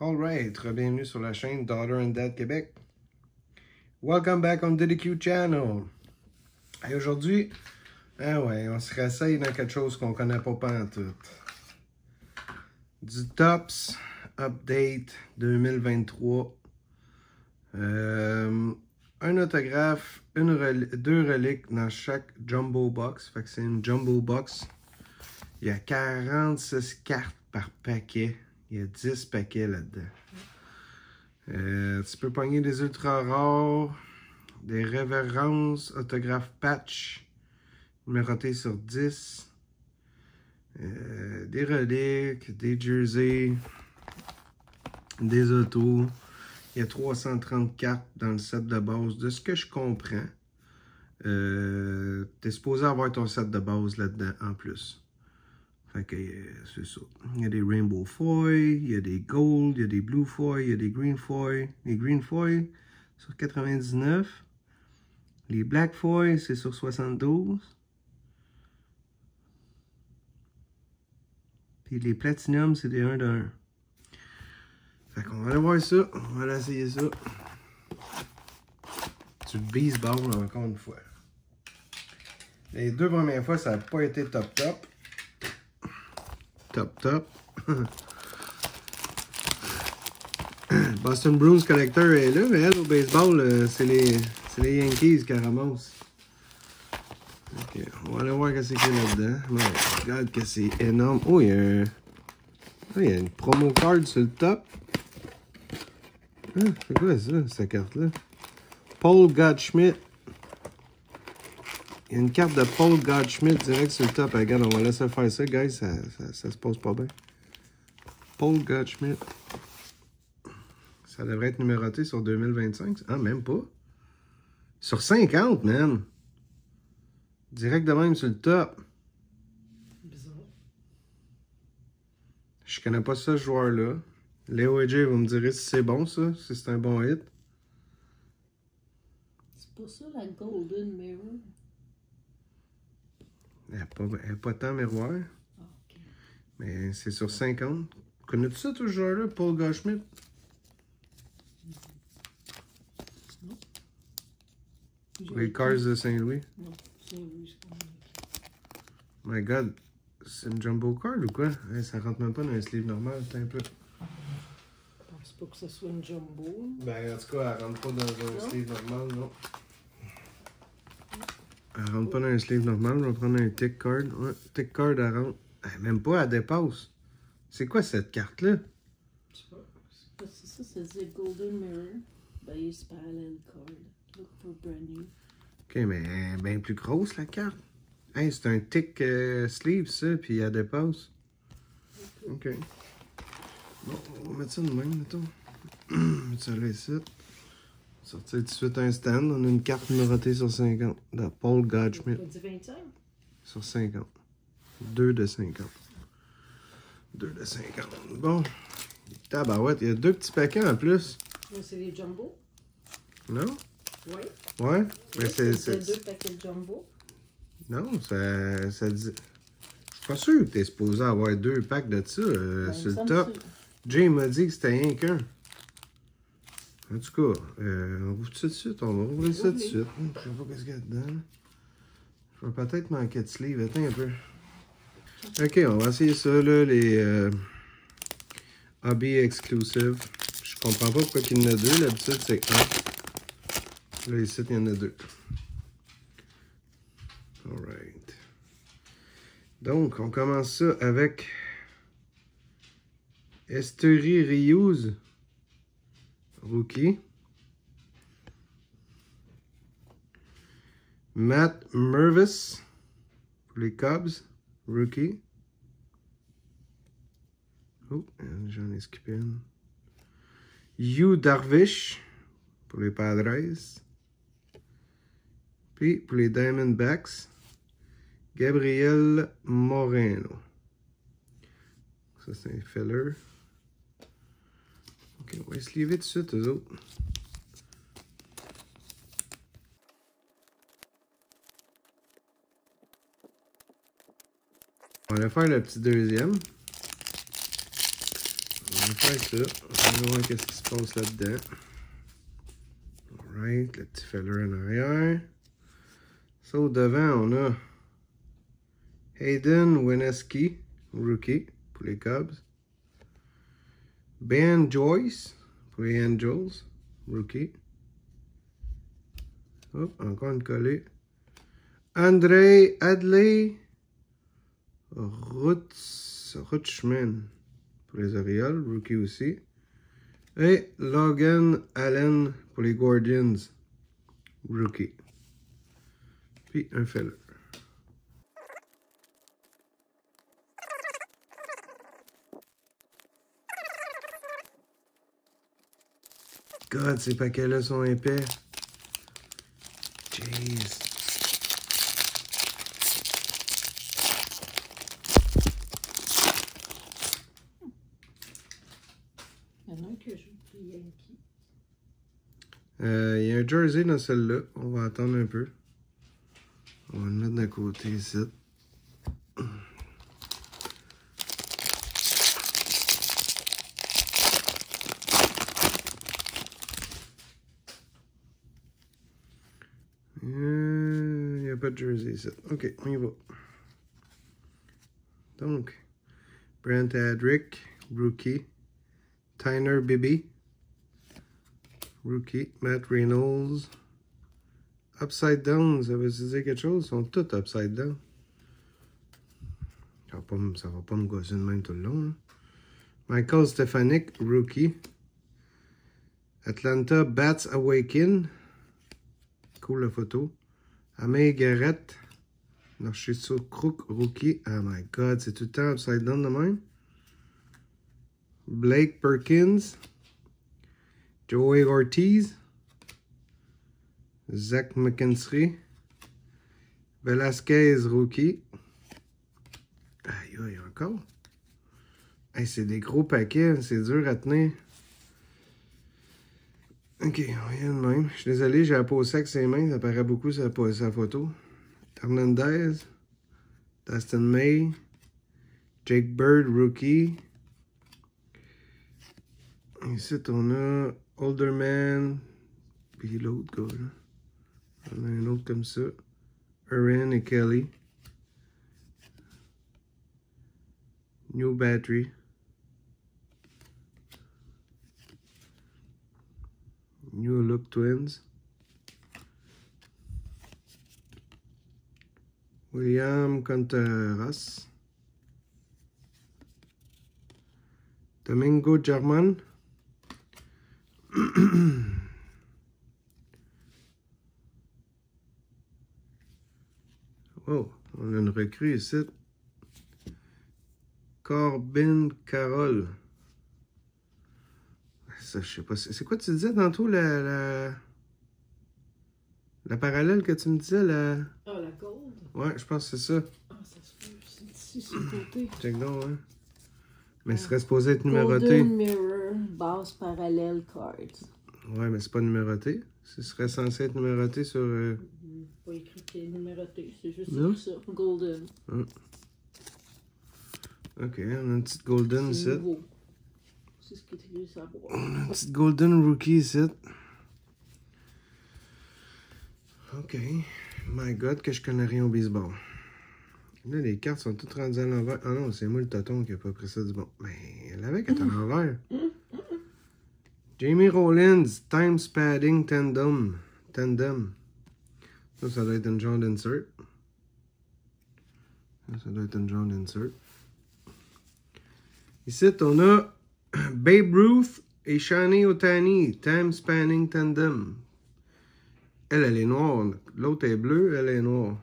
Alright, bienvenue sur la chaîne Daughter and Dad Québec. Welcome back on DDQ Channel. Et aujourd'hui, on se réessaye dans quelque chose qu'on connaît pas pantoute. Du Topps Update 2023. Un autographe, deux reliques dans chaque Jumbo Box. Fait que c'est une Jumbo Box. Il y a 46 cartes par paquet. Il y a 10 paquets là-dedans. Tu peux pogner des ultra rares, des révérences, autographes patch, numérotés sur 10, des reliques, des jerseys, des autos. Il y a 330 cartes dans le set de base. De ce que je comprends, tu es supposé avoir ton set de base là-dedans en plus. Fait que c'est ça. Il y a des Rainbow Foil, il y a des Gold, il y a des Blue Foil, il y a des Green Foil. Les Green Foil sur 99. Les Black Foil, c'est sur 72. Puis les Platinum, c'est des 1 de 1. Fait qu'on va aller voir ça. On va aller essayer ça. Du baseball, encore une fois. Les deux premières fois, ça n'a pas été top. Boston Bruins Collector est là, mais elle, au baseball, c'est les Yankees qui ramassent. Ok, on va aller voir qu'est-ce qu'il y a là-dedans. Regarde que c'est énorme. Oh, il y a une promo card sur le top. C'est quoi ça, cette carte-là? Paul Goldschmidt. Il y a une carte de Paul Goldschmidt direct sur le top. Regarde, on va laisser faire ça, guys. Ça se passe pas bien. Paul Goldschmidt. Ça devrait être numéroté sur 2025. Ah, même pas. Sur 50, man. Direct de même sur le top. Bizarre. Je connais pas ce joueur-là. Léo AJ va me dire si c'est bon, ça. Si c'est un bon hit. C'est pas ça la Golden Mirror? Elle n'est pas tant miroir. Ah, ok. Mais c'est sur 50. Connais-tu ça, tout ce joueur-là, Paul Goldschmidt? Non. Les Cars de Saint-Louis. Non, Saint-Louis, je connais. My God, c'est une jumbo card ou quoi? Hey, ça rentre même pas dans un sleeve normal, c'est un peu. Je pense pas que ce soit une jumbo. Ben, en tout cas, elle rentre pas dans un sleeve normal, non. Elle rentre pas dans un sleeve normal, on va prendre un tick card. Ouais, tick card, elle rentre. Même pas, elle dépasse. C'est quoi cette carte-là? Je sais pas. C'est ça, c'est The Golden Mirror. Base parallel card. Look for brand new. Ok, mais elle est bien plus grosse, la carte. Hey, c'est un tick sleeve, ça, puis elle dépasse. Ok. Bon, on va mettre ça de même, mettons. Mettre ça là ici. Sortir tout de suite un stand. On a une carte numérotée sur 50. De Paul Goldschmidt. T'as dit 25? Sur 50. 2 de 50. 2 de 50. Bon. Tabarouette, il y a deux petits paquets en plus. Ouais, c'est les jumbo. Non? Oui. Ouais? Mais c'est deux paquets de jumbo. Non, ça dit... Je suis pas sûr que t'es supposé avoir deux packs de ça sur le top. Jay m'a dit que c'était rien qu'un. En tout cas, on ouvre ça de suite. On va ouvrir ça de suite. Je sais pas qu'est-ce qu'il y a dedans. Je vais peut-être manquer de sleeve. Attends un peu. Ok, on va essayer ça, là, les Hobby Exclusive. Je comprends pas pourquoi il y en a deux. L'habitude, c'est un. Là, ici, il y en a deux. Alright. Donc, on commence ça avec Esteury Rios, rookie. Matt Mervis pour les Cubs, rookie. Oh, j'en ai skippé une. Yu Darvish pour les Padres. Puis pour les Diamondbacks, Gabriel Moreno. Ça, c'est un filler. Ok, on va se lever tout de suite, eux autres. On va faire le petit deuxième. On va faire ça. On va voir qu'est-ce qui se passe là-dedans. Alright, le petit feller en arrière. Ça, au devant, on a Hayden Weneski, rookie, pour les Cubs. Ben Joyce, pour les Angels, rookie. Hop, encore une collée. André Adley Rutschman, pour les Orioles, rookie aussi. Et Logan Allen pour les Guardians, rookie. Puis un feller. God, ces paquets-là sont épais. Jeez. Il y en a un que j'ai pris Yankee. Il y a un jersey dans celle-là. On va attendre un peu. On va le mettre de côté ici. Il n'y a pas de jersey ici. Ok, on y va. Donc, Brent Adrick, rookie. Tyner Bibi, rookie. Matt Reynolds. Upside down, ça veut dire quelque chose? Ils sont tous upside down. Ça va pas me gosser de même tout le long. Hein. Michael Stefanik, rookie. Atlanta Bats Awaken. Cool la photo. Amé Garrett. Narciso Crook, rookie. Oh my god, c'est tout le temps upside down de même. Blake Perkins. Joey Ortiz. Zach McKinstry. Velasquez, rookie. Aïe, aïe, encore. Hey, c'est des gros paquets, c'est dur à tenir. Ok, on vient de même. Je suis désolé, j'ai la peau sec ses mains, ça paraît beaucoup sa photo. Hernandez. Dustin May. Jake Bird, rookie. Ici, on a Olderman. Puis l'autre gars, là. On a un autre comme ça. Aaron et Kelly. New Battery. New Look Twins. William Contreras. Domingo German. Oh, on a une recrue ici. Corbin Carroll. Ça, je sais pas. C'est quoi tu disais tantôt, la parallèle que tu me disais, la... Ah, la gold? Ouais, je pense que c'est ça. Ah, ça se peut. C'est ici, sur le côté. Check donc, hein. Mais ce serait supposé être numéroté. Golden Mirror, base parallèle cards. Ouais, mais c'est pas numéroté. Ce serait censé être numéroté sur... Pas écrit qu'il est numéroté, c'est juste Non? ça. Golden. Ah. Ok, on a une petite golden ici. C'est ce qui est écrit sur la boîte. On a une petite golden rookie ici. Ok. My God, que je connais rien au baseball. Là, les cartes sont toutes rendues à l'envers. Ah non, c'est moi le tonton qui a pas pris ça du bon. Mais elle avait qu'elle est à l'envers. Jamie Rollins, Time Padding Tandem. Ça doit être une genre d'insert. Ça doit être une genre d'insert. Ici, on a Babe Ruth et Shani Otani, Time Spanning Tandem. Elle est noire. L'autre est bleue, elle est noire.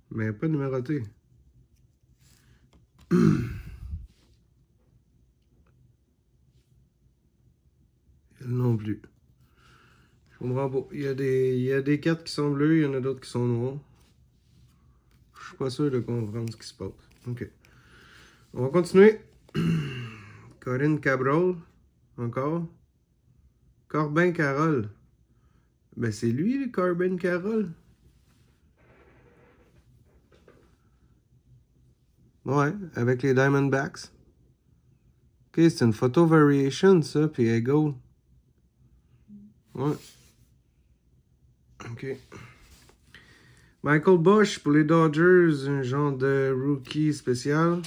Mais pas numérotée. Elle non plus. Je comprends pas. Il y a des cartes qui sont bleues, il y en a d'autres qui sont noires. Je suis pas sûr de comprendre ce qui se passe. Ok. On va continuer. Corinne Cabral. Encore. Corbin Carroll. Ben c'est lui, le Corbin Carroll. Ouais, avec les Diamondbacks. Ok, c'est une photo variation, ça, puis elle est gold. Ouais. Ok. Michael Bush pour les Dodgers, un genre de rookie spécial.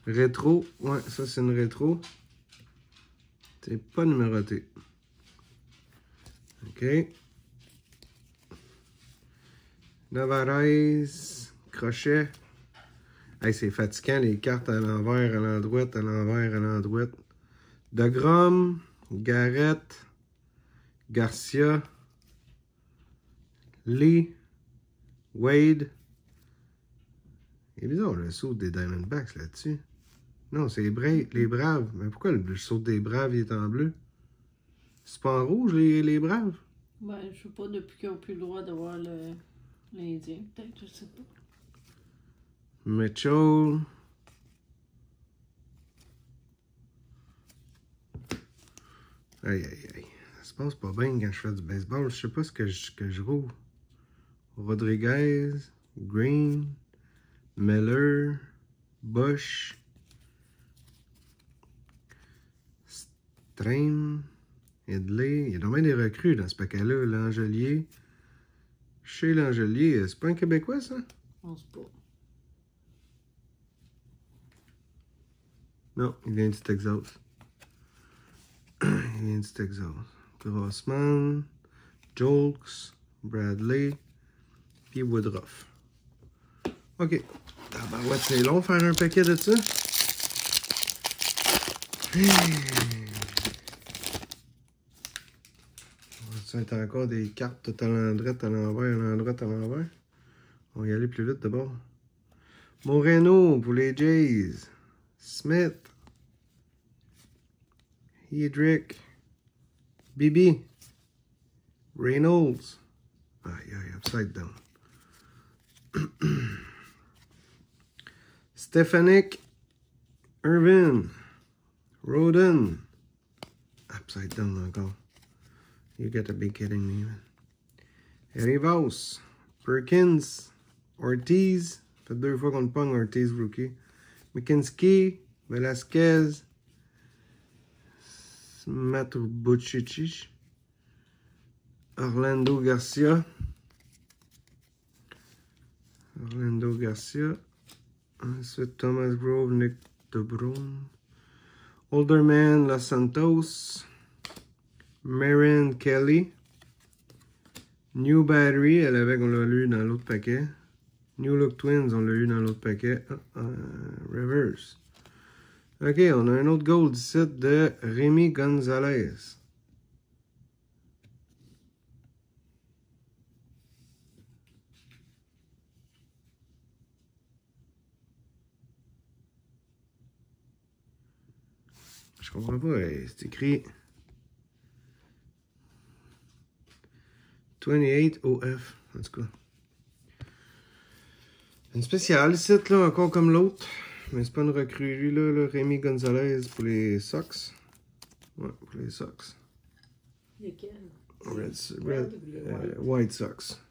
Rétro. Ouais, ça c'est une rétro. C'est pas numéroté. Ok. Navarez, crochet. Hey, c'est fatigant les cartes à l'envers, à l'endroite, à l'envers, à l'endroite. DeGrom, Garrett, Garcia, Lee, Wade. Il est bizarre le saut des Diamondbacks là-dessus. Non, c'est les Braves. Mais pourquoi le saut des Braves il est en bleu? C'est pas en rouge les Braves? Ben, je sais pas, depuis qu'ils n'ont plus le droit d'avoir l'Indien, peut-être, je sais pas. Mitchell. Aïe, aïe, aïe. Ça se passe pas bien quand je fais du baseball. Je sais pas ce que je roule. Rodriguez, Green, Miller, Bush, Strain, Headley. Il y a dommage des recrues dans ce paquet-là. L'Angelier. Chez l'Angelier, c'est pas un Québécois, ça? Je pense pas. Non, il vient du Texas. Il vient du Texas. Grossman, Jolks, Bradley, puis Woodruff. OK. Ah ben ouais, c'est long faire un paquet de ça. Ça va être encore des cartes tout à l'endroit, à l'envers, à l'endroit, à l'envers. On va y aller plus vite d'abord. Moreno pour les Jays. Smith. Hedrick. Bibi. Reynolds. Aïe, aïe, upside down. Stefanik. Irvin. Roden. Upside down encore. You gotta be kidding me, man. Rivas. Perkins. Ortiz. Ça fait 2 fois qu'on le pogne, Ortiz rookie. McKinsey. Velasquez. Matubucic. Orlando Garcia. Ensuite, Thomas Grove, Nick DeBrun. Olderman, Los Santos. Marin Kelly. New Battery, elle avait qu'on l'a lu dans l'autre paquet. New Look Twins, on l'a eu dans l'autre paquet. Reverse. OK, on a un autre gold ici de Rémi Gonzalez. Je comprends pas, c'est écrit 28 OF, en tout cas. Une spéciale ici, là, encore comme l'autre. Mais c'est pas une recrue, lui, là, le Rémi Gonzalez pour les Sox. Ouais, pour les Sox. Lesquels? White Sox.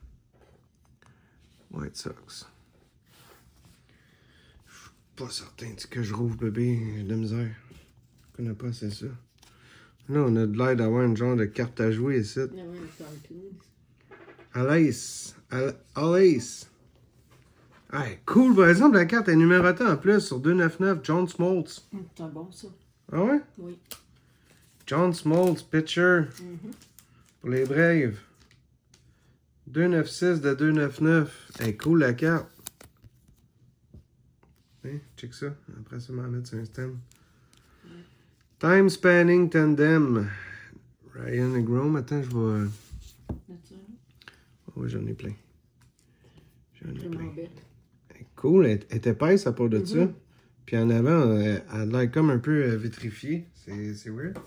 White Sox. Je suis pas certain que je rouvre, bébé. J'ai de la misère. Je connais pas, c'est ça. Là, on a de l'air d'avoir une genre de carte à jouer ici. Alice. Alice. Hey, cool, par exemple, la carte est numérotée en plus sur 299, John Smoltz. C'est bon, ça. Ah ouais? Oui. John Smoltz, pitcher. Pour les Braves. 296 de 299. Hey, cool la carte. Hey, check ça. Après ça, m'en mettre sur un stand. Time Spanning Tandem. Ryan et Grom. Attends, je vais. Oh, oui, j'en ai plein. J'en ai plein. Cool, elle est épaisse à part de ça. Puis en avant, elle a l'air comme un peu vitrifiée. C'est weird.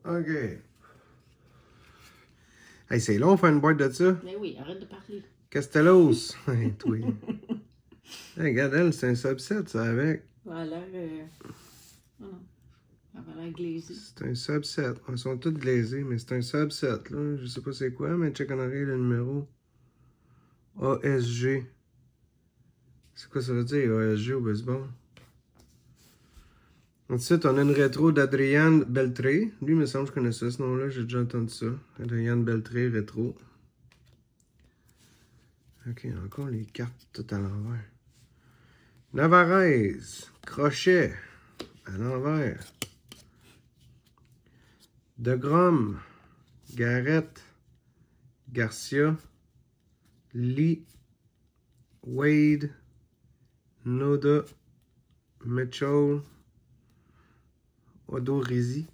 OK. Hey, c'est long faire une boîte de ça. Mais oui, arrête de parler. Castellos. Hey, toi. Hey, regarde, elle, c'est un subset, ça, avec. Elle a l'air... Oh non. Elle a l'air glazée. C'est un subset. Ils sont tous glazés, mais c'est un subset, là. Je sais pas c'est quoi, mais check en arrière le numéro. ASG. C'est quoi ça veut dire, ASG au baseball? Ensuite, on a une rétro d'Adrian Beltré. Lui, il me semble que je connaissais ce nom-là, j'ai déjà entendu ça. Adrian Beltré, rétro. Ok, encore les cartes tout à l'envers. Navarrez, Crochet, à l'envers. DeGrom, Garrett, Garcia, Lee, Wade, Noda, Mitchell, Odorizzi,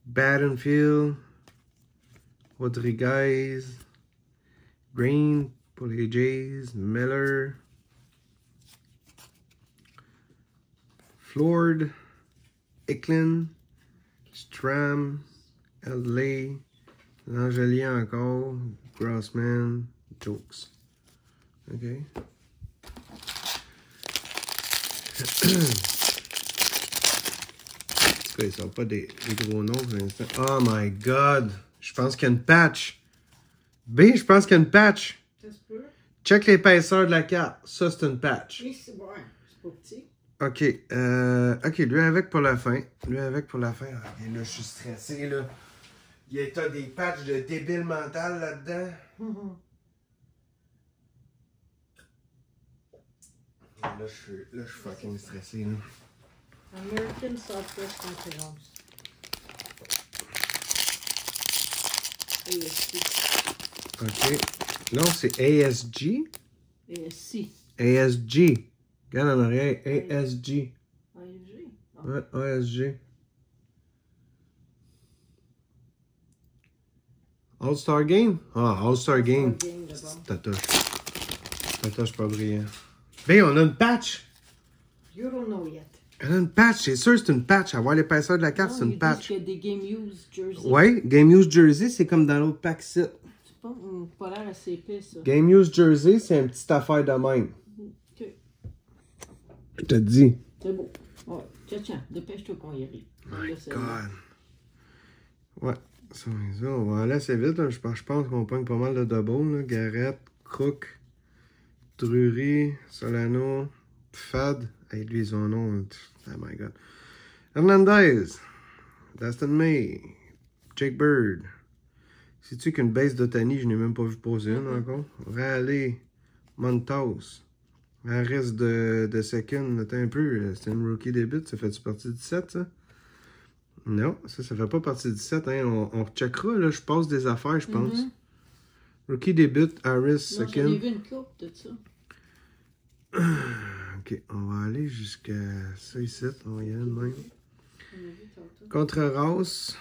Battenfield, Rodriguez, Green pour les Jays, Miller, Flord, Eklund, Stram, LA, L'Angelien encore, Grossman, Jokes. OK. Ils ne sont pas des gros noms pour l'instant. Oh my god! Je pense qu'il y a une patch. B, je pense qu'il y a une patch. Ça se peut. Check l'épaisseur de la carte. Ça, c'est une patch. Oui, c'est bon. C'est pas petit. OK. OK, lui avec pour la fin. Lui avec pour la fin. OK, là, je suis stressé, là. Il y a des patchs de débile mental là-dedans. Là, je suis fucking stressé, là. American Southwest Conference. ASC. OK. Non, c'est ASG. ASC. ASG. Regarde en arrière. ASG. ASG. Ouais, ASG. All-Star Game? Ah, All-Star Game. Tatoche pas brillant. Ben, on a une patch. You don't know yet. Elle a une patch, c'est sûr c'est une patch. Avoir l'épaisseur de la carte, c'est une patch. Il y a des Game Use Jersey. Ouais, Game Use Jersey, c'est comme dans l'autre pack sit. C'est pas l'air assez épais, ça. Game Use Jersey, c'est une petite affaire de même. OK. Je te dis. C'est beau. Ouais. Tiens, dépêche-toi qu'on y arrive. My God. Ouais, ça, on va aller assez vite. Hein. Je pense qu'on pogne pas mal de double. Là. Garrett, Crook, Drury, Solano, Fad. Hey, lui, son nom. Oh my God. Hernandez, Dustin May, Jake Bird. Sais-tu qu'une base d'Otani, je n'ai même pas vu poser une encore? Raleigh, Montos. Harris de second, attends un peu. C'était une rookie début. Ça fait-tu partie du 17, ça? Non, ça fait pas partie du 17. Hein. On recheckera, là. Je passe des affaires, je pense. Rookie début, Harris, second. J'en ai vu une coupe de ça. OK, on va aller jusqu'à ça ici. On va y aller de même. Contre Ross.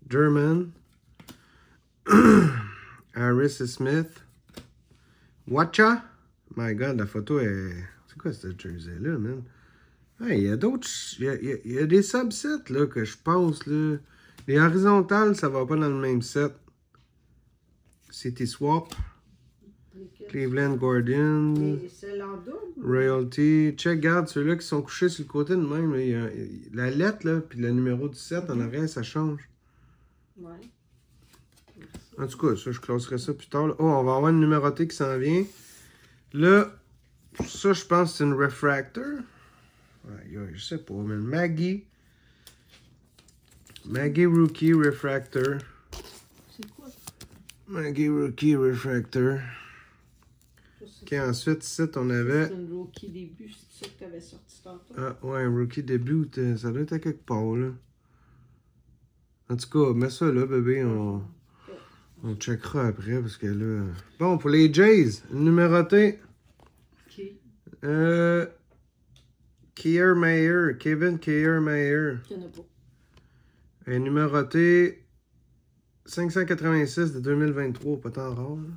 German. Harris et Smith. Watcha. My God, la photo est... C'est quoi cette jersey-là, man? Hey, il y a d'autres... Il y a des subsets, là, que je pense, là. Les horizontales, ça va pas dans le même set. City Swap. Cleveland Guardians. Royalty. Check, garde ceux-là qui sont couchés sur le côté de même. Là, il y a la lettre, là, puis le numéro du 7 en arrière, ça change. Ouais. En tout cas, ça, je classerai ça plus tard. Là. Oh, on va avoir une numérotée qui s'en vient. Là, ça, je pense que c'est une refractor. Ouais, je sais pas, mais Maggie. Maggie Rookie Refractor. C'est quoi? Maggie Rookie Refractor. Ok, ensuite, ici, on avait... C'est une rookie début, c'est ça que tu avais sorti tantôt? Ah, ouais, un rookie début, ça doit être à quelque part, là. En tout cas, mets ça là, bébé, on checkera après, parce que là... Bon, pour les Jays, numéroté. Qui? Kiermaier, Kevin Kiermaier. Je n'ai pas. Et numéroté 586 de 2023, pas tant rare, là.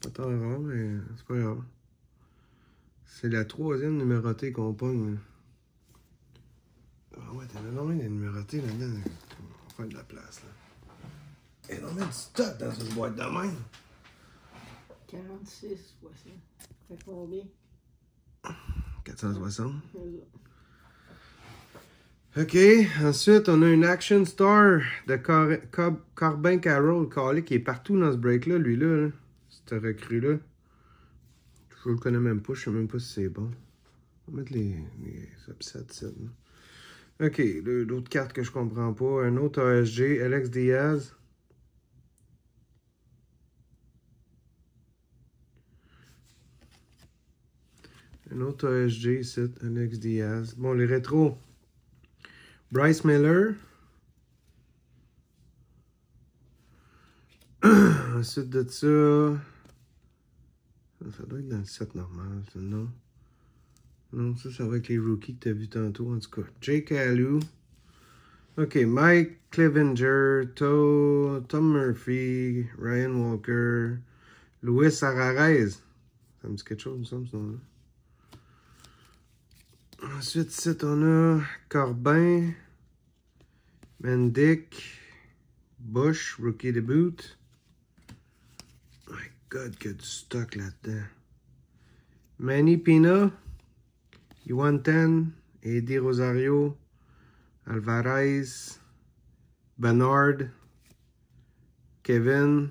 Pas tant rare, mais c'est pas grave. C'est la troisième numérotée qu'on pogne. Ah ouais, t'as énormément de numérotés là-dedans. On va faire de la place, là. Énormément de stock dans une boîte de même. 46, ouais, ça. Fait combien? 460. OK, ensuite, on a une Action Star de Corbin Carroll, qui est partout dans ce break-là, lui-là. Là. Cette recrue-là. Je le connais même pas, je sais même pas si c'est bon. On va mettre les upsets, ça. OK, l'autre carte que je comprends pas. Un autre ASG, Alex Diaz. Un autre ASG, c'est Alex Diaz. Bon, les rétros. Bryce Miller. Ensuite de ça... Ça doit être dans le set normal, ça, non? Non, ça va être les rookies que tu as vu tantôt, en tout cas. Jake Alou. OK, Mike Clevenger, Tom Murphy, Ryan Walker, Luis Arraez. Ça me dit quelque chose, ça, ce nom-là. Ensuite, ici, on a Corbin, Mendick, Bush, rookie debut. My God, qu'il y a du stock là-dedans. Manny Pina, Yuan Ten, Eddie Rosario, Alvarez, Bernard, Kevin,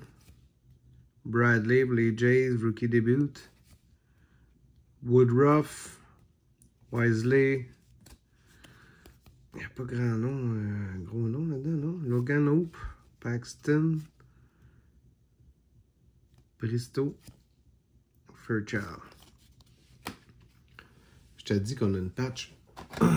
Bradley pour les Jays, rookie debut. Woodruff, Wisely. Il n'y a pas grand nom, gros nom là-dedans, non? Logan Hope, Paxton, Bristow, Fairchild. Je te dis qu'on a une patch. My.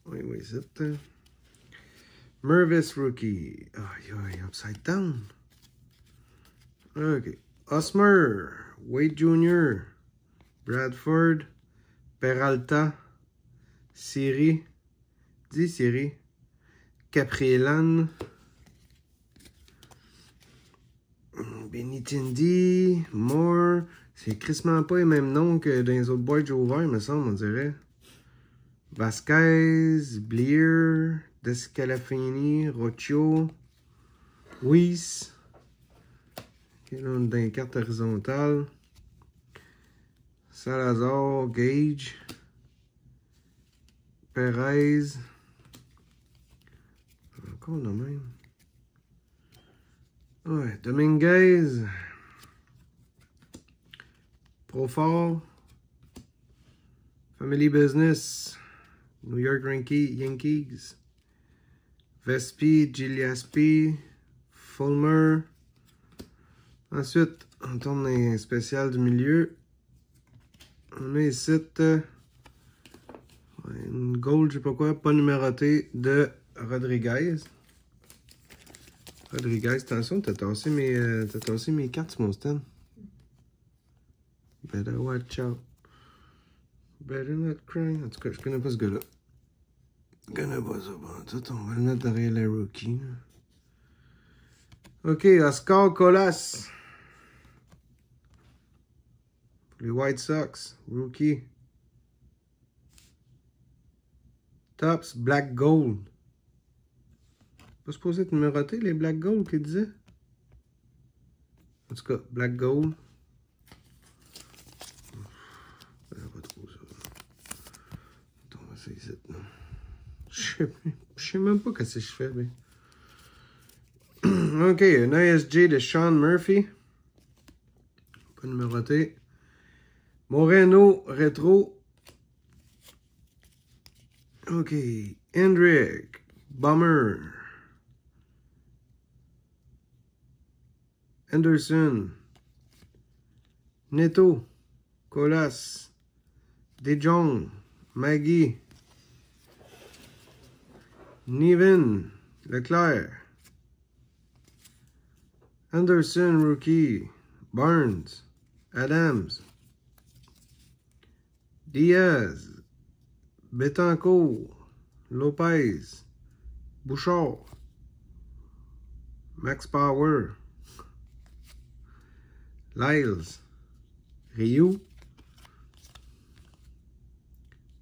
Oui, c'est Mervis rookie. Aïe, upside down. OK. Osmer, Wade Jr., Bradford, Peralta, Siri, Caprielan, Benitindi, Moore. C'est crissement pas les mêmes noms que dans les autres boîtes que j'ai ouverts, me semble, on dirait. Vasquez, Bleer, Descalafini, Rocchio, Weiss. OK, là, on est dans les cartes horizontales. Salazar, Gage, Perez. Encore le même. Ouais, Dominguez. Profort. Family Business. New York Yankees. Vespi, Gillespie, Fulmer. Ensuite, on tourne les spéciales du milieu. On a ici une gold, je sais pas quoi, pas numérotée de Rodriguez. Attention, t'as tassé mes cartes sur mon stand. Better watch out. Better not cry. En tout cas, je connais pas ce gars-là. Je connais pas ça. Bon, tout, on va le mettre derrière les rookies. OK, Oscar Colas. Les White Sox, rookie. Tops, Black Gold. Pas supposé être numéroté, les Black Gold qu'il disait. En tout cas, Black Gold. Pas trop ça. Attends, on va essayer ça. Je sais même pas qu'est-ce que je fais. Mais... OK, un ASG de Sean Murphy. Pas numéroté. Moreno, rétro. OK, Hendrick, Bummer. Anderson, Neto, Colas, De Jong, Maggie, Niven, Leclerc, Anderson, rookie, Barnes, Adams, Diaz, Betancourt, Lopez, Bouchard, Max Power, Lyles, Ryu,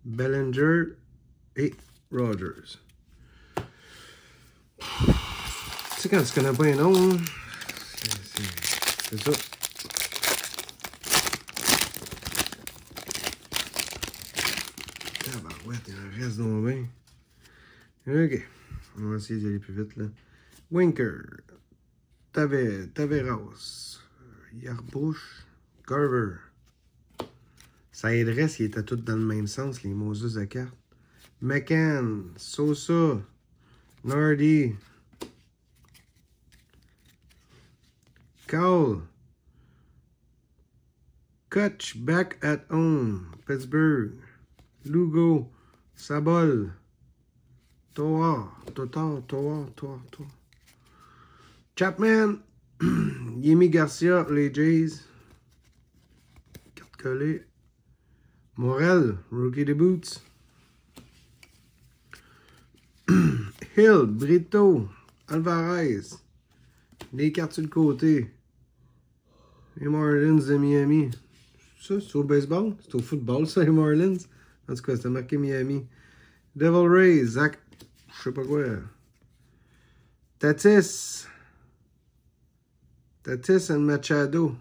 Bellinger et Rogers. Tu sais, quand tu connais pas un nom, c'est ça. Ah, ben ouais, il en reste donc bien. Ok. On va essayer d'aller plus vite, là. Winker. Taveras. Yarbrouche. Garver. Ça aiderait s'ils étaient tous dans le même sens, les Moses de cartes. McCann. Sosa. Nardi. Cole. Kutch. Back at home. Pittsburgh. Lugo. Sabol. Toa. Chapman. Yemi Garcia, les Jays. Carte collée. Morel, rookie de boots. Hill, Brito, Alvarez. Les cartes sur le côté. Les Marlins de Miami. Ça, c'est au baseball? C'est au football, ça, les Marlins? En tout cas, c'était marqué Miami. Devil Rays, Zach. Je sais pas quoi. Tatis and Machado.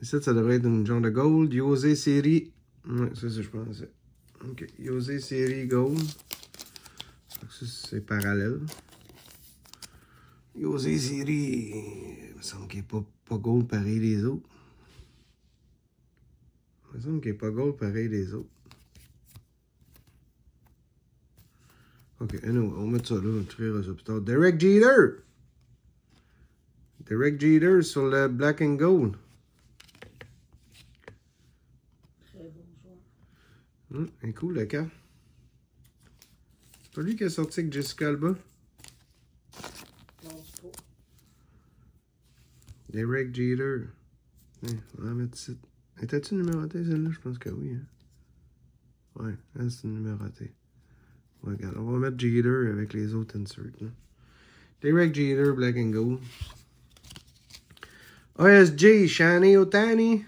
Ici, ça devrait être une genre de gold. José Siri. Ouais, ça, je pensais. Ok. José Siri gold. Ça, c'est parallèle. José Siri. Il me semble qu'il n'est pas gold pareil des autres. Il me semble qu'il n'est pas gold pareil des autres. Ok, anyway, on va mettre ça là, on va écrire ça plus tard. Derek Jeter! Derek Jeter sur le black and gold. Très bon joueur. Un cool, le cas. C'est pas lui qui a sorti avec Jessica Alba? Non, c'est pas. Derek Jeter. On va mettre ça. Était-tu numéroté celle-là? Je pense que oui. Hein? Ouais, c'est numéroté. Ouais, regarde, on va mettre Jeter avec les autres inserts. Là. Derek Jeter, black and gold. OSJ, Shani Otani.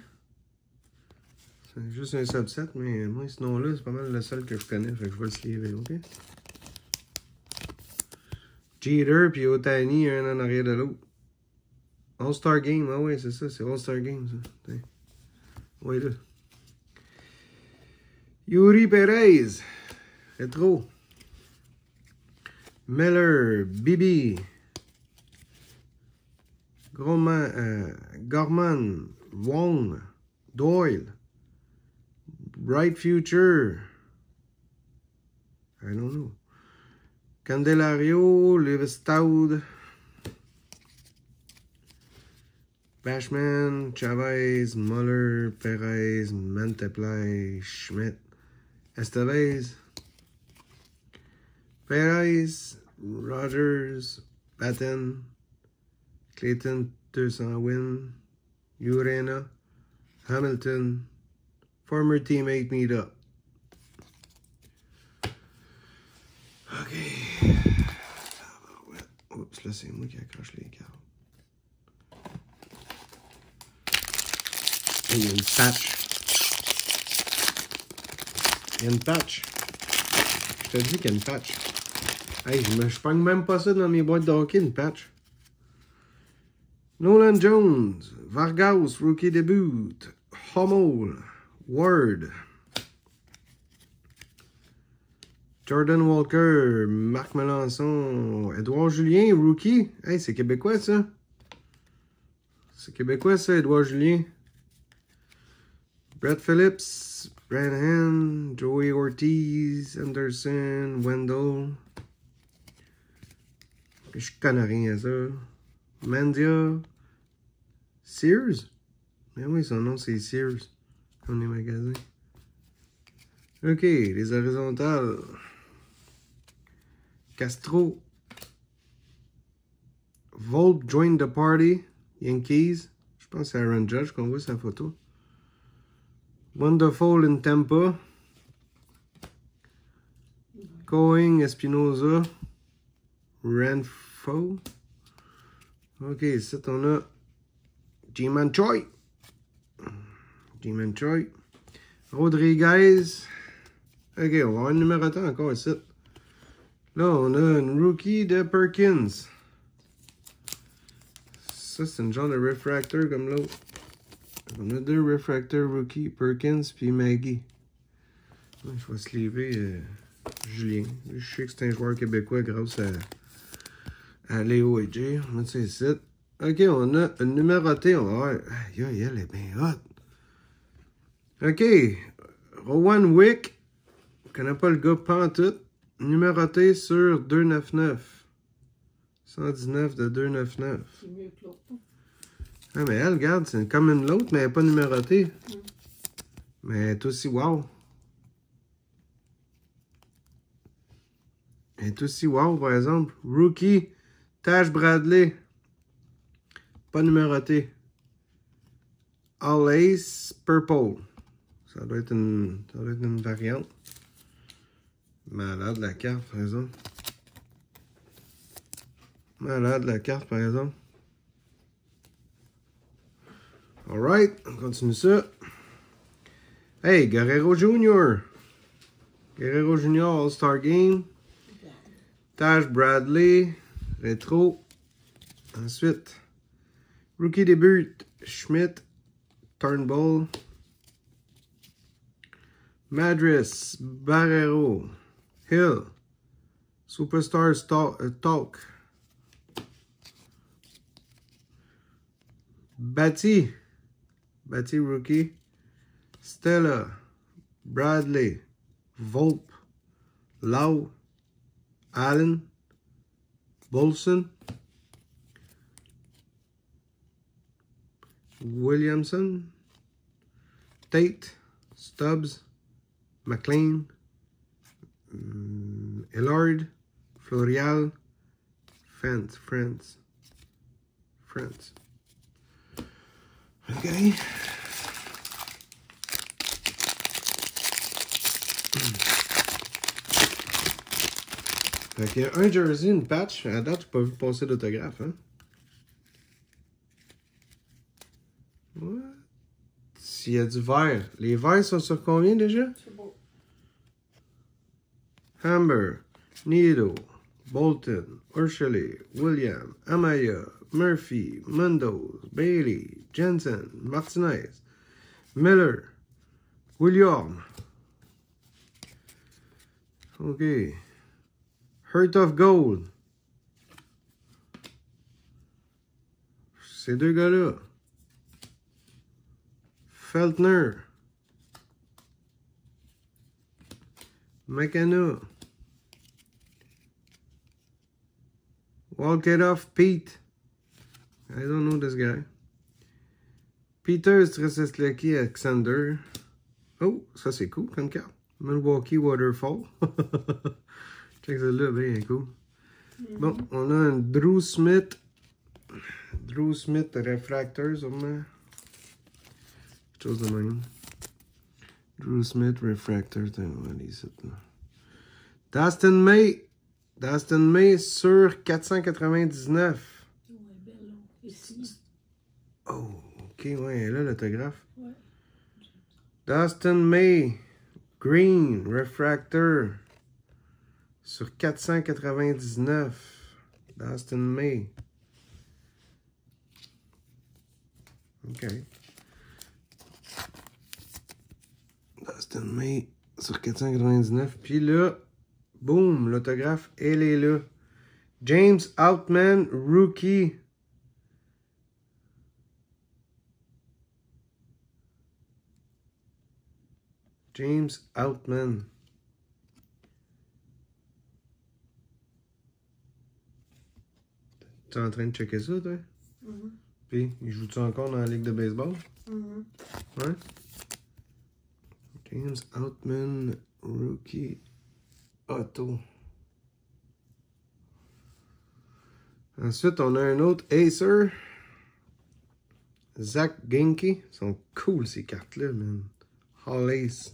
C'est juste un subset, mais moi, ce nom-là, c'est pas mal le seul que je connais. Fait que je vais le sliver, ok? Jeter puis Otani, un en arrière de l'autre. All-Star Game, ah ouais, c'est ça, c'est All-Star Game, ça. Ouais, là. Yuri Perez. Rétro. Miller. Bibi. Gorman. Wong. Doyle. Bright Future. I don't know. Candelario. Levistoud. Bashman, Chavez, Muller, Perez, Manteply, Schmidt, Estevez, Perez, Rogers, Batten, Clayton, 200 win, Urena, Hamilton, former teammate meet up. Ok. Oups, là c'est moi qui accroche les cartes. Il y a une patch. Il y a une patch. Je te dis qu'il y a une patch. Hey, je pogne même pas ça dans mes boîtes de hockey, une patch. Nolan Jones. Vargas, rookie debut. Hummel. Ward. Jordan Walker. Marc Melançon. Edouard Julien, rookie. Hey, c'est québécois, ça. C'est québécois, ça, Edouard Julien. Brett Phillips, Branhan, Joey Ortiz, Anderson, Wendell. Je connais rien à ça. Mandia. Sears? Mais oui, son nom c'est Sears. Comme les magasins. Ok, les horizontales. Castro. Volpe joined the party. Yankees. Je pense que c'est Aaron Judge qu'on voit sa photo. Wonderful in Tampa. Going, Espinoza. Renfro. Ok, ici on a G-Man Choi. G-Man Choi. Rodriguez. OK, on va avoir une numérotant encore ici. Là, on a une rookie de Perkins. Ça, c'est une genre de refractor comme l'autre. On a 2 refractors rookie, Perkins puis Maggie. Je vais sliver Julien. Je sais que c'est un joueur québécois grâce à Léo et Jay. On met ça ici. OK, on a une numérotée. On va voir. Aïe, aïe, elle est bien hot. OK. Rowan Wick. Je ne connais pas le gars pantoute. Numéroté sur 299. 119 de 299. C'est mieux que l'autre. Ah, mais elle, regarde, c'est comme une l'autre, mais elle n'est pas numérotée. Mais elle est aussi wow. Elle est aussi wow, par exemple. Rookie, Tash Bradley. Pas numéroté. All Ace Purple. Ça doit être une variante. Malade la carte, par exemple. Malade la carte, par exemple. Alright, on continue ça. Hey, Guerrero Jr. Guerrero Jr. All-Star Game. Tash Bradley. Rétro. Ensuite, Rookie début. Schmidt. Turnbull. Madras. Barrero. Hill. Superstar Talk. Batty rookie. Stella. Bradley. Volpe. Lau. Allen. Bolson. Williamson. Tate. Stubbs. McLean. Ellard. Florial. France. OK. Fait qu'il y a un jersey, une patch. À date, j'ai pas vu passer d'autographe, hein. What? S'il y a du vert. Les verts sont sur combien déjà? C'est beau. Hamber, Nido, Bolton, Urshele, William, Amaya, Murphy, Mundos, Bailey, Jensen, Martinez, Miller, William. OK. Heart of Gold. Ces deux gars-là. Feltner. McKenna. Walk it off, Pete. I don't know this guy. Peter Strzelecki Alexander. Oh, ça c'est cool comme carte. Milwaukee Waterfall. Check ça là, bien cool. Bon, on a un Drew Smith. Drew Smith Refractor, sûrement. Quelque chose de même. Drew Smith Refractor. On va aller ici. Dustin May. Dustin May sur 499. Ouais, belle, ici. Oh, ok, ouais, là l'autographe. Ouais. Dustin May. Green Refractor. Sur 499. Dustin May. OK. Dustin May sur 499. Puis là, boum, l'autographe, elle est là. James Outman, rookie. James Outman. Tu es en train de checker ça, toi? Puis, il joue-tu encore dans la ligue de baseball? Ouais. James Outman, rookie, auto. Ensuite, on a un autre Acer. Zach Genke. Ils sont cool, ces cartes-là, man. All Ace.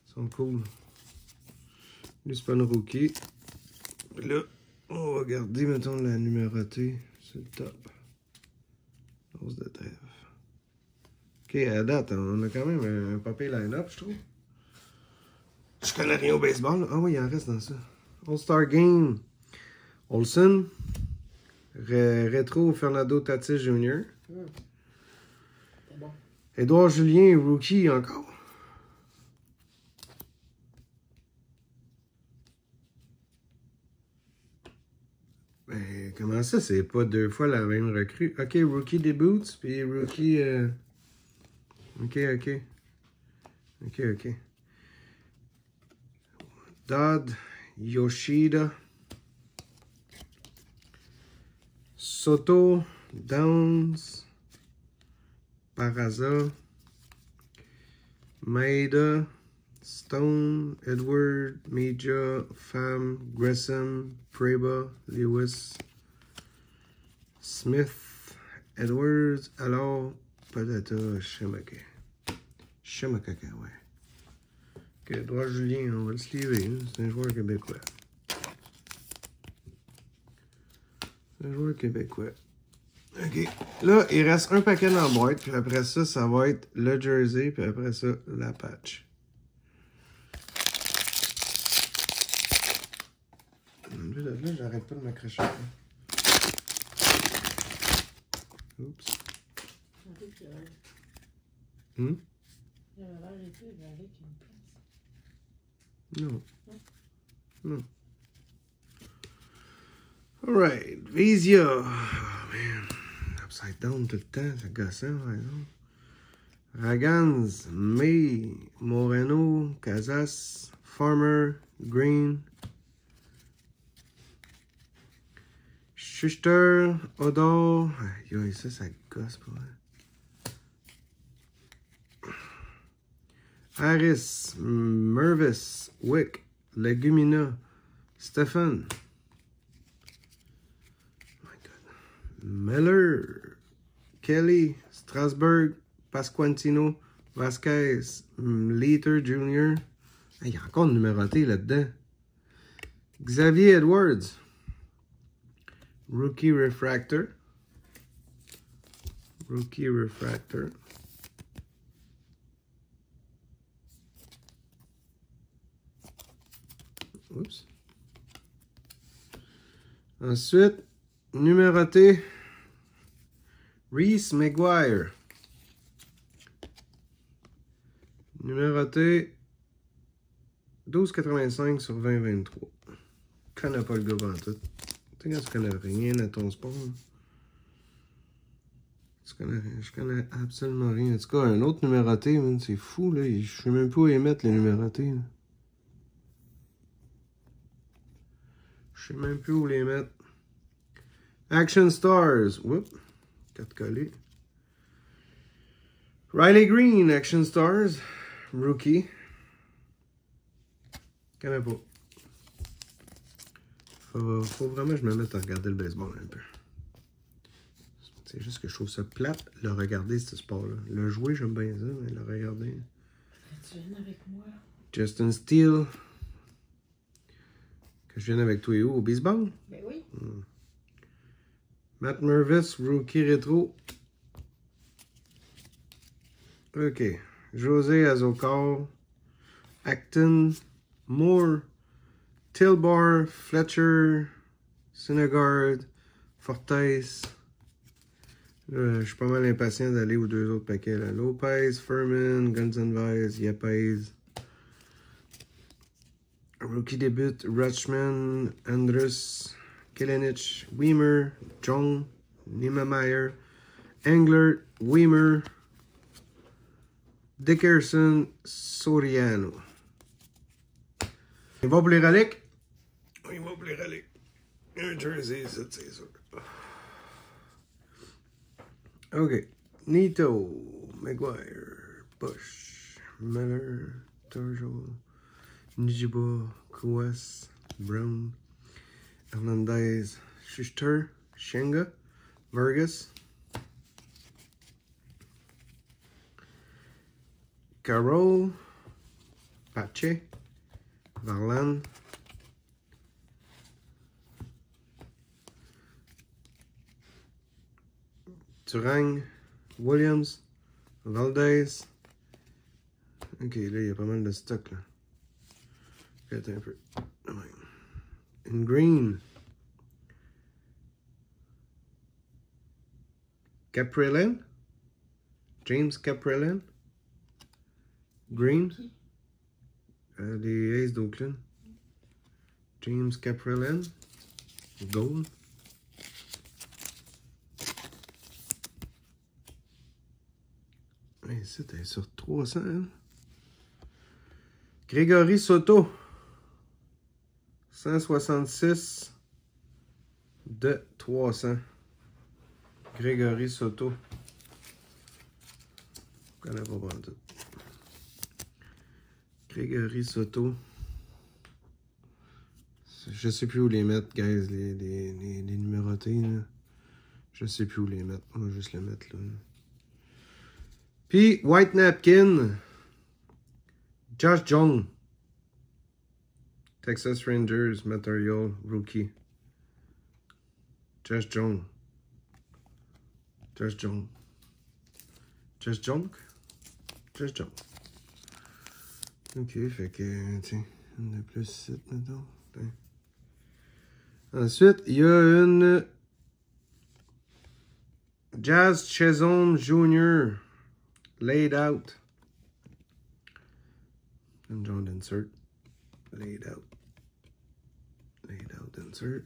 Ils sont cool. Lui, c'est pas une rookie. Là, on va garder, mettons, la numérotée. C'est le top. Rose de trèfle. OK, à date, on a quand même un papier line-up, je trouve. Je connais rien au baseball. Ah oui, il en reste dans ça. All-Star Game. Olsen. Rétro Fernando Tatis Jr. C'est bon. Édouard Julien, rookie encore. Ben, comment ça, c'est pas deux fois la même recrue? Ok, rookie des Boots, puis rookie... Ok. Dodd, Yoshida, Soto, Downs, Paraza, Maeda, Stone, Edward, Meja, Pham, Gresham, Preba, Lewis, Smith, Edwards, alors, Padata, Shamaka. Shamakaka, ouais. Ok, Edouard Julien, on va le sliver, hein. C'est un joueur québécois. Un joueur québécois. Ok. Là, il reste un paquet dans la boîte, puis après ça, ça va être le jersey, puis après ça, la patch. Là, j'arrête pas de m'accrocher. Oups. Hmm? Non. Non. Alright. Vizia. Oh, man. Upside down tout le temps. C'est gossant, par exemple. Ragans. May. Moreno. Casas. Farmer. Green. Schuster. Odor. Yo, ça gosse pour elle. Harris, Mervis, Wick, Legumina, Stefan. My God. Miller, Kelly, Strasburg, Pasquantino, Vasquez, Leiter Jr. Il y a encore une numérotée là-dedans. Xavier Edwards, Rookie Refractor. Rookie Refractor. Oups. Ensuite, numéroté, Reese McGuire. Numéroté 12,85 sur 20,23. Je connais pas le gars en tout. Tu sais quand tu connais rien à ton sport. Je connais absolument rien. En tout cas, un autre numéroté, c'est fou, là. Je sais même pas où y mettre les numérotés. Là. Je sais même plus où les mettre. Action Stars. Whoop. 4 collés. Riley Green, Action Stars. Rookie. Connais pas. Faut vraiment que je me mette à regarder le baseball un peu. C'est juste que je trouve ça plate, le regarder, ce sport-là. Le jouer, j'aime bien ça, mais le regarder. Tu viens avec moi? Justin Steele. Que je vienne avec toi et où? Au baseball? Ben oui. Matt Mervis, rookie rétro. OK. José Azocar. Acton. Moore. Tilbar. Fletcher. Syndergaard. Fortes. Je suis pas mal impatient d'aller aux deux autres paquets. Là. Lopez, Furman, Gonzalez, Yepes. Rookie debut, Rutschman, Andrus, Kelenic, Weimer, John, Niemmeyer, Engler, Weimer, Dickerson, Soriano. Il va pour les reliques? Il va pour les reliques. Un jersey, c'est sûr. OK. Nito, Maguire, Bush, Miller, Turgeon, Nijiba, Kouas, Brown, Hernandez, Schuster, Shenga, Vargas, Carroll, Pache, Varlan, Turang, Williams, Valdez. OK, là, il y a pas mal de stock, là. Attends un peu. In green. Caprellin. James Caprellin. Green. Les Aces d'Oakland. James Caprellin. Gold. Et ça, t'es sur 300. Hein? Grégory Soto. 166 de 300. Grégory Soto. Je connais pas prendre tout. Grégory Soto. Je sais plus où les mettre, guys, les numérotés. Là. Je sais plus où les mettre. On va juste les mettre là. Puis, White Napkin. Josh Jung. Texas Rangers Material Rookie. Josh Jung. Josh Jung. Josh Jung? Josh Jung. Ok, fait que, tiens, on a plus 7 maintenant. Ensuite, il y a une Jazz Chisholm Jr. Laid out. Une genre d'insert. Laid out. Laid out insert.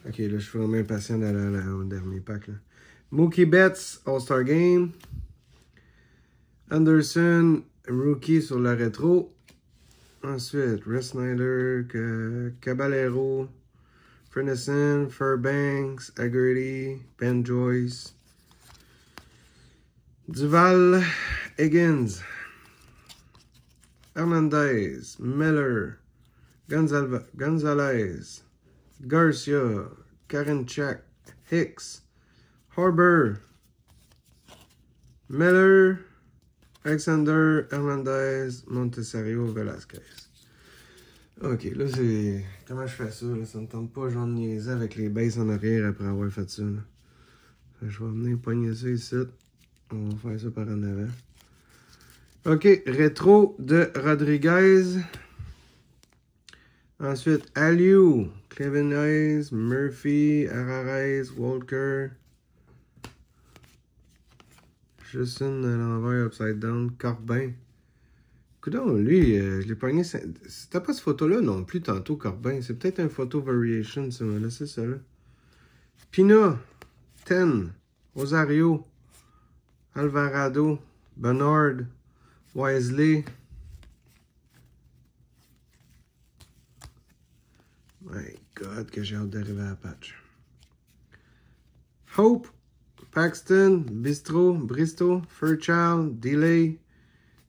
Ok, là, je suis vraiment impatient d'aller au dernier pack. Là. Mookie Betts, All-Star Game. Anderson, Rookie sur la rétro. Ensuite, Red Snyder, Caballero, Fernandson, Fairbanks, Haggerty, Ben Joyce, Duval, Higgins, Hernandez, Miller, Gonzalez, Garcia, Karinchak, Hicks, Harbour, Miller, Alexander, Hernandez, Montesario, Velasquez. Ok, là c'est... Comment je fais ça? Là? Ça me tente pas, j'en niaiser avec les bases en arrière après avoir fait ça. Là. Je vais venir pogner ça ici. On va faire ça par en avant. Ok, rétro de Rodriguez. Ensuite, Aliou, Clevenez, Murphy, Arares, Walker. Justin à l'envers, upside down, Corbin. Coudon, lui, je l'ai pogné. C'était pas cette photo-là non plus tantôt, Corbin. C'est peut-être une photo variation, ça, là, c'est ça, là. Pina, Ten, Rosario, Alvarado, Bernard, Wisely. My God, que j'ai hâte d'arriver à la patch. Hope, Paxton, Bristow, Fairchild, Delay,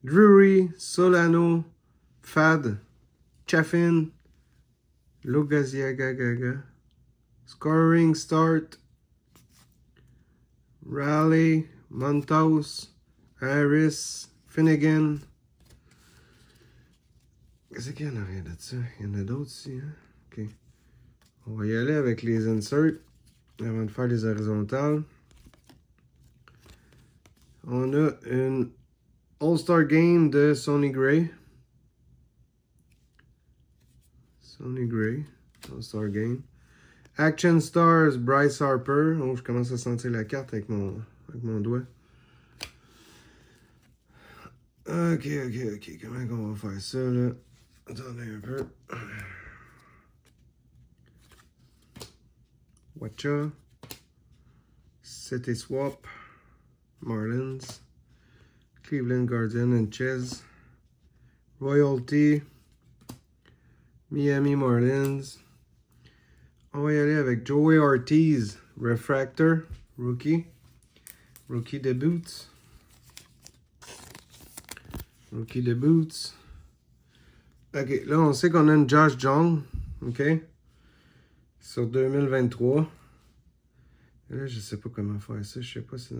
Drury, Solano, Fad, Chaffin, Logaziaga, Scoring Start, Raleigh, Montos, Harris, Finnegan. Qu'est-ce qu'il y en a rien de ça? Il y en a d'autres ici, hein? Ok. On va y aller avec les inserts avant de faire les horizontales. On a une All-Star Game de Sonny Gray. Sonny Gray, All-Star Game. Action Stars, Bryce Harper. Oh, je commence à sentir la carte avec mon doigt. Ok. Comment on va faire ça, là? Attendez un peu. Watcha. City Swap. Marlins. Cleveland Guardian and Ches. Royalty. Miami Marlins. On va y aller avec Joey Ortiz. Refractor. Rookie. Rookie debuts. Rookie debuts. Ok, là on sait qu'on a une Josh Jung. Ok. Sur 2023. Et là, je sais pas comment faire ça. Je sais pas si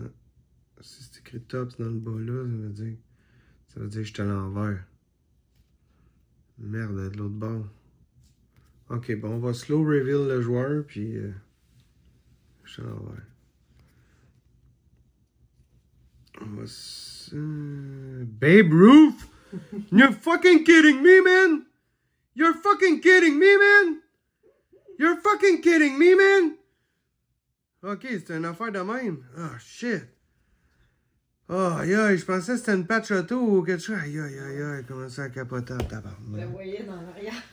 c'est écrit Tops dans le bas là, ça veut dire que je suis à l'envers. Merde, de l'autre bord. Ok, bon, on va slow reveal le joueur, puis je suis à l'envers. On va... Babe Ruth! You're fucking kidding me, man! You're fucking kidding me, man? You're fucking kidding me, man? Ok, c'est une affaire de même. Oh, shit. Oh, aïe, je pensais que c'était une patch auto ou quelque chose. Aïe, comment ça capoter en tabarnak. Je le voyais dans l'arrière.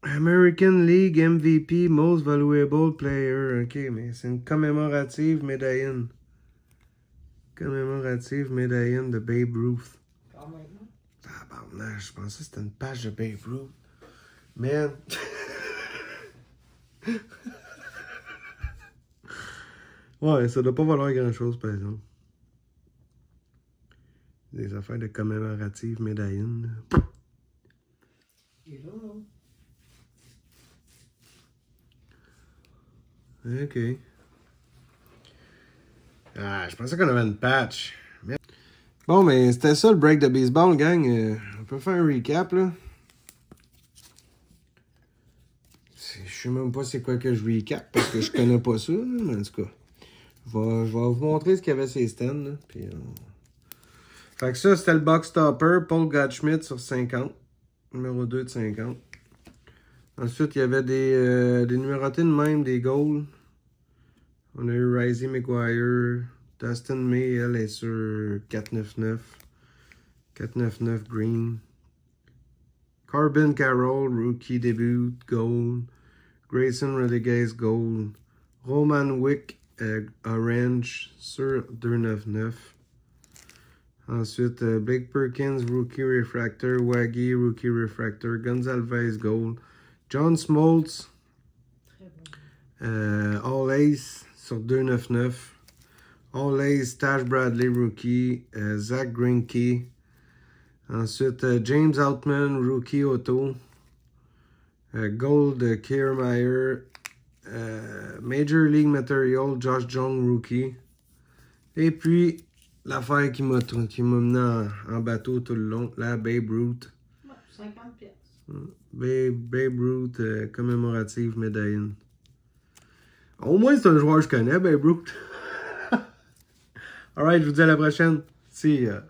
American League MVP, Most Valuable Player. Ok, mais c'est une commémorative médaillenne. Commémorative médaillenne de Babe Ruth. Quand même. Tabarnak, je pensais que c'était une page de Babe Ruth. Man. Ouais, ça doit pas valoir grand-chose, par exemple. Des affaires de commémorative médaillenne. Il est là, là. Ok. Ah, je pensais qu'on avait une patch. Bon, mais c'était ça le break de baseball, gang. On peut faire un recap, là. Je sais même pas c'est quoi que je recap, parce que je connais pas ça, mais en tout cas. Je vais vous montrer ce qu'il y avait sur les stands, là. Puis, fait que ça, c'était le box topper, Paul Gottschmidt sur 50. Numéro 2 de 50. Ensuite, il y avait des numérotés de même, des goals. On a eu Risey McGuire. Dustin May, elle est sur 499. 499 green. Corbin Carroll, rookie debut, gold. Grayson Rodriguez, gold. Roman Wick, orange, sur 299. Ensuite, Blake Perkins, rookie refractor. Waggy, rookie refractor. Gonzalez, gold. John Smoltz, All Ace sur 299. All Ace, Tash Bradley, rookie. Zach Greinke. Ensuite, James Outman, rookie auto. Gold, Kiermaier. Major League Material, Josh Jung, rookie. Et puis, l'affaire qui m'a mené en bateau tout le long, la Babe Ruth. 50 pièces. Babe Ruth, commémorative médaillenne. Au moins, c'est un joueur que je connais, Babe Ruth. Alright, je vous dis à la prochaine. See ya.